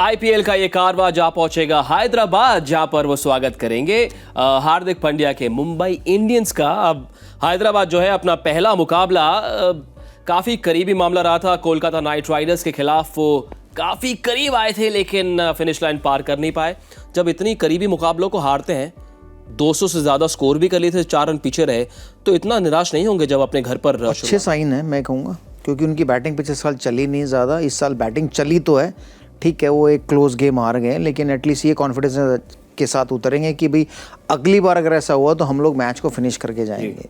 IPL का ये कारवां जा पहुंचेगा हैदराबाद, जहां पर वो स्वागत करेंगे हार्दिक पांड्या के मुंबई इंडियंस का। अब हैदराबाद जो है अपना पहला मुकाबला काफी करीबी मामला रहा था कोलकाता नाइट राइडर्स के खिलाफ। वो काफी करीब आए थे लेकिन फिनिश लाइन पार कर नहीं पाए। जब इतनी करीबी मुकाबलों को हारते हैं, 200 से ज्यादा स्कोर भी कर लिए थे, 4 रन पीछे रहे, तो इतना निराश नहीं होंगे जब अपने घर पर। अच्छे साइन है मैं कहूँगा, क्योंकि उनकी बैटिंग पिछले साल चली नहीं ज़्यादा, इस साल बैटिंग चली तो है। ठीक है, वो एक क्लोज गेम हार गए, लेकिन एटलीस्ट ये कॉन्फिडेंस के साथ उतरेंगे कि भाई अगली बार अगर ऐसा हुआ तो हम लोग मैच को फिनिश करके जाएंगे।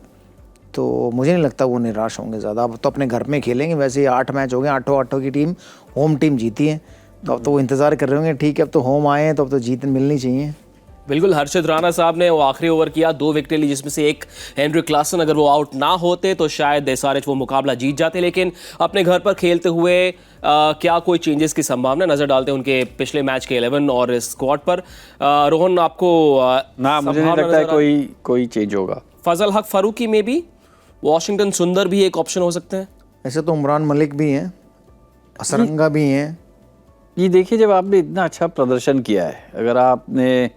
तो मुझे नहीं लगता वो निराश होंगे ज़्यादा। अब तो अपने घर में खेलेंगे, वैसे ही 8 मैच हो गए, 8 की टीम होम टीम जीती है, तो अब तो वो इंतज़ार कर रहे होंगे ठीक है अब तो होम आए हैं तो अब तो जीत मिलनी चाहिए। बिल्कुल, हर्षित राणा साहब ने वो आखिरी ओवर किया, 2 विकेट ली, जिसमें से एक हेनरी क्लासन, अगर वो आउट ना होते तो शायद एसआरएच वो मुकाबला जीत जाते। लेकिन अपने घर पर खेलते हुए क्या कोई चेंजेस की संभावना नजर डालते हैं उनके पिछले मैच के 11 और स्क्वाड पर? रोहन, आपको ना मुझे नहीं लगता है कोई चेंज होगा। फजल हक फारूकी में भी, वॉशिंगटन सुंदर भी एक ऑप्शन हो सकते हैं। ऐसे तो उमरान मलिक भी हैं, असरंगा भी हैं। ये देखिए, जब आपने इतना अच्छा प्रदर्शन किया है, अगर आपने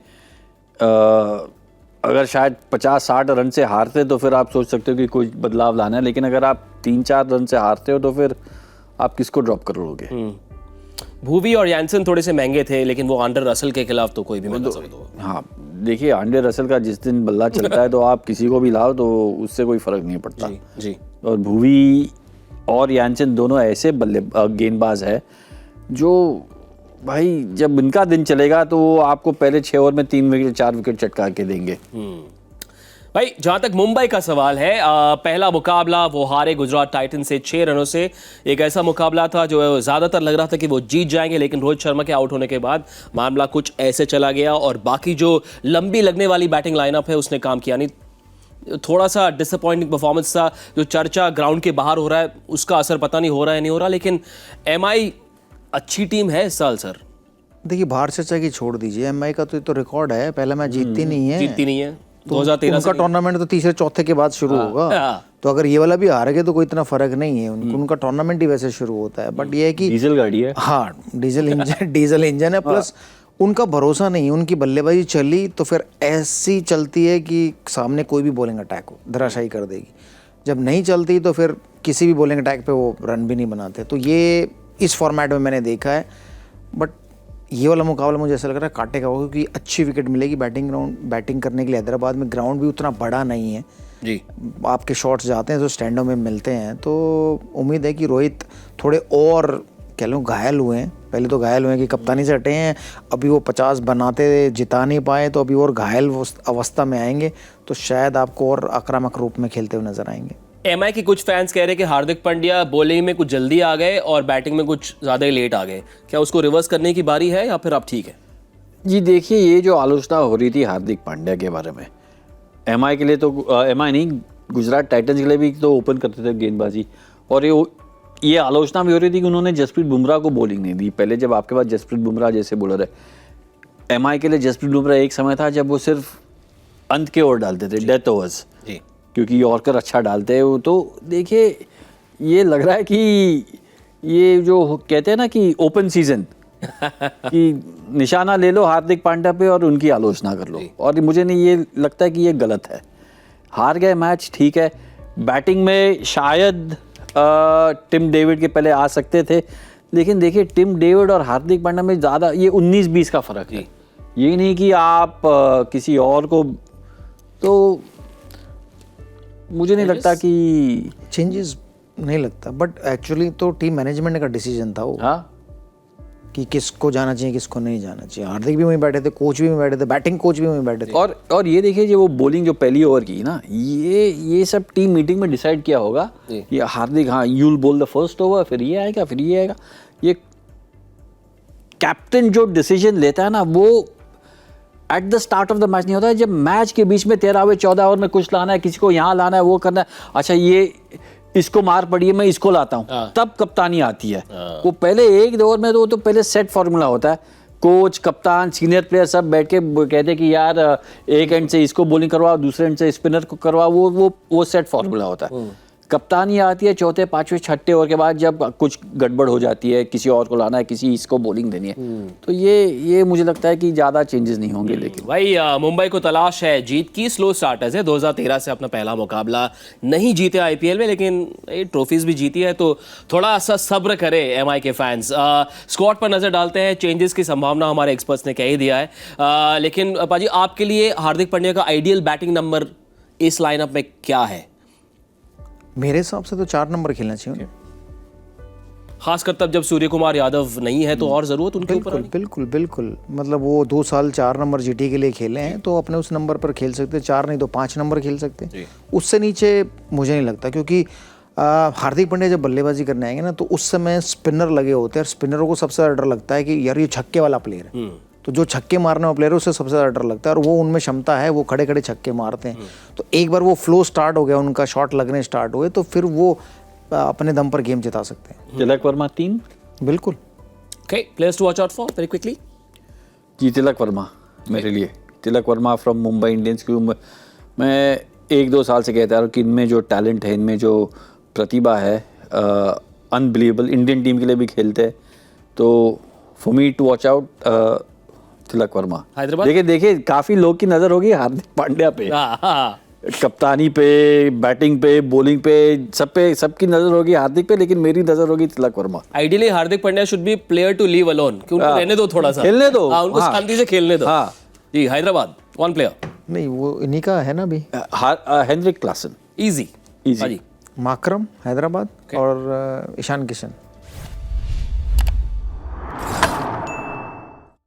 अगर शायद 50-60 रन से हारते तो फिर आप सोच सकते हो कि कोई बदलाव लाना है, लेकिन अगर आप 3-4 रन से हारते हो तो फिर आप किसको ड्रॉप करोगे? भुवी और यानसन थोड़े से महंगे थे, लेकिन वो आंडर रसल के खिलाफ तो कोई भी महंगा साबित होगा। हाँ, देखिए आंडर रसल का जिस दिन बल्ला चलता है तो आप किसी को भी लाओ तो उससे कोई फर्क नहीं पड़ता। जी। और भुवी और यानसन दोनों ऐसे गेंदबाज है जो भाई जब इनका दिन चलेगा तो वो आपको पहले 6 ओवर में 3 विकेट 4 विकेट चटका के देंगे। भाई, जहां तक मुंबई का सवाल है, पहला मुकाबला वो हारे गुजरात टाइटन से 6 रनों से। एक ऐसा मुकाबला था जो ज्यादातर लग रहा था कि वो जीत जाएंगे, लेकिन रोहित शर्मा के आउट होने के बाद मामला कुछ ऐसे चला गया और बाकी जो लंबी लगने वाली बैटिंग लाइनअप है उसने काम किया नहीं। थोड़ा सा डिसअपॉइंटिंग परफॉर्मेंस था। जो चर्चा ग्राउंड के बाहर हो रहा है उसका असर पता नहीं हो रहा है नहीं हो रहा, लेकिन एमआई अच्छी टीम है इस साल। सर देखिए, बाहर चर्चा की छोड़ दीजिए, एमआई का तो रिकॉर्ड है, पहला मैच जीतती नहीं है। 2013 उनका टूर्नामेंट तो तीसरे चौथे के बाद शुरू होगा। तो अगर ये वाला भी हार गए तो कोई इतना फर्क नहीं है, उनका टूर्नामेंट ही वैसे शुरू होता है। बट ये है कि डीजल गाड़ी है। हाँ, डीजल इंजन है, प्लस उनका भरोसा नहीं। उनकी बल्लेबाजी चली तो फिर ऐसी चलती है कि सामने कोई भी बॉलिंग अटैक हो धराशायी कर देगी। जब नहीं चलती तो फिर किसी भी बॉलिंग अटैक पे वो रन भी नहीं बनाते। तो ये इस फॉर्मेट में मैंने देखा है। बट ये वाला मुकाबला मुझे ऐसा लग रहा है काटे का होगा, क्योंकि अच्छी विकेट मिलेगी। बैटिंग करने के लिए हैदराबाद में ग्राउंड भी उतना बड़ा नहीं है जी। आपके शॉट्स जाते हैं तो स्टैंडों में मिलते हैं। तो उम्मीद है कि रोहित थोड़े और कह लो घायल हुए हैं। पहले तो घायल हुए हैं कि कप्तानी से हटे हैं, अभी वो 50 बनाते जिता नहीं पाए, तो अभी और घायल अवस्था में आएंगे तो शायद आपको और आक्रामक रूप में खेलते हुए नजर आएंगे। एमआई के कुछ फैंस कह रहे हैं कि हार्दिक पांड्या बॉलिंग में कुछ जल्दी आ गए और बैटिंग में कुछ ज़्यादा ही लेट आ गए। क्या उसको रिवर्स करने की बारी है या फिर अब ठीक है? जी देखिए, ये जो आलोचना हो रही थी हार्दिक पांड्या के बारे में, एमआई के लिए तो एमआई नहीं, गुजरात टाइटंस के लिए भी तो ओपन करते थे गेंदबाजी, और ये आलोचना भी हो रही थी कि उन्होंने जसप्रीत बुमराह को बॉलिंग नहीं दी। पहले जब आपके पास जसप्रीत बुमराह जैसे बॉलर है, एमआई के लिए जसप्रीत बुमराह एक समय था जब वो सिर्फ अंत के ओवर डालते थे, डेथ ओवर्स, क्योंकि यॉर्कर अच्छा डालते हैं वो। तो देखिए, ये लग रहा है कि ये जो कहते हैं ना कि ओपन सीजन कि निशाना ले लो हार्दिक पांड्या पे और उनकी आलोचना कर लो, और मुझे नहीं ये लगता है कि ये गलत है। हार गए मैच, ठीक है। बैटिंग में शायद टिम डेविड के पहले आ सकते थे, लेकिन देखिए टिम डेविड और हार्दिक पांड्या में ज़्यादा ये 19-20 का फ़र्क है। ये नहीं कि आप किसी और को, तो मुझे नहीं लगता कि चेंजेस नहीं लगता। बट एक्चुअली तो टीम मैनेजमेंट का डिसीजन था वो। हाँ, कि किसको जाना चाहिए किसको नहीं जाना चाहिए। हार्दिक भी वहीं बैठे थे, कोच भी वहीं बैठे थे, बैटिंग कोच भी वहीं बैठे थे। और ये देखिए, जो वो बॉलिंग जो पहली ओवर की ना, ये सब टीम मीटिंग में डिसाइड किया होगा कि हार्दिक, हाँ, you will ball the first over, फिर ये आएगा, फिर ये आएगा। ये कैप्टन जो डिसीजन लेता है ना, वो at the start of the match नहीं होता है। जब मैच के बीच में 13वें 14 ओवर में कुछ लाना है, किसी को यहाँ लाना है, वो करना है, अच्छा ये इसको मार पड़ी है, मैं इसको लाता हूँ, तब कप्तानी आती है। वो पहले 1 ओवर में तो पहले सेट फॉर्मूला होता है। कोच, कप्तान, सीनियर प्लेयर सब बैठ के कहते हैं कि यार एक एंड से इसको बॉलिंग करवाओ, दूसरे एंड से स्पिनर को करवाओ, वो सेट फॉर्मूला होता है। कप्तानी आती है चौथे पांचवें छठे ओवर के बाद, जब कुछ गड़बड़ हो जाती है, किसी और को लाना है, किसी इसको बॉलिंग देनी है, तो ये मुझे लगता है कि ज़्यादा चेंजेस नहीं होंगे। लेकिन भाई मुंबई को तलाश है जीत की। स्लो स्टार्टर्स है, 2013 से अपना पहला मुकाबला नहीं जीते आईपीएल में, लेकिन ये ट्रॉफीज भी जीती है, तो थोड़ा सा सब्र करे एमआई के फैंस। स्क्वाड पर नजर डालते हैं, चेंजेस की संभावना हमारे एक्सपर्ट्स ने कह ही दिया है। लेकिन पाजी, आपके लिए हार्दिक पांड्या का आइडियल बैटिंग नंबर इस लाइनअप में क्या है? मेरे हिसाब से तो 4 नंबर खेलना चाहिए उन्हें। खासकर तब जब सूर्य कुमार यादव नहीं है तो और जरूरत उनके ऊपर बिल्कुल बिल्कुल बिल्कुल, मतलब वो 2 साल 4 नंबर जीटी के लिए खेले हैं, तो अपने उस नंबर पर खेल सकते, 4 नहीं तो 5 नंबर खेल सकते, उससे नीचे मुझे नहीं लगता। क्योंकि हार्दिक पांड्या जब बल्लेबाजी करने आएंगे ना, तो उस समय स्पिनर लगे होते हैं, और स्पिनरों को सबसे ज़्यादा डर लगता है कि यार ये छक्के वाला प्लेयर है, तो जो छक्के मारने वाला प्लेयर है उससे सबसे ज़्यादा डर लगता है, और वो उनमें क्षमता है, वो खड़े खड़े छक्के मारते हैं। तो एक बार वो फ्लो स्टार्ट हो गया, उनका शॉट लगने स्टार्ट हुए, तो फिर वो अपने दम पर गेम जिता सकते हैं। तिलक वर्मा 3। बिल्कुल। Okay, players to watch out for very quickly. जी, तिलक वर्मा मेरे लिए, तिलक वर्मा फ्रॉम मुंबई इंडियंस। क्यों मैं 1-2 साल से कहता हूँ कि इनमें जो टैलेंट है, इनमें जो प्रतिभा है, अनबिलीवेबल। इंडियन टीम के लिए भी खेलते हैं, तो for me to watch out Tilak Varma. Hyderabad देखिए काफी लोग की नजर होगी हार्दिक पांड्या पे, कप्तानी पे, बैटिंग पे, बॉलिंग पे, सबकी नजर होगी हार्दिक पे, लेकिन मेरी नजर होगी Tilak Varma. Ideally Hardik Pandya should be player to leave alone, कि उनको रहने दो, थोड़ा सा खेलने दो, उनको शांति से खेलने दो। जी, हैदराबाद 1 प्लेयर। नहीं, वो इन्हीं का है ना अभी, Heinrich Klaasen. Easy Easy. Markram Hyderabad और ईशान किशन।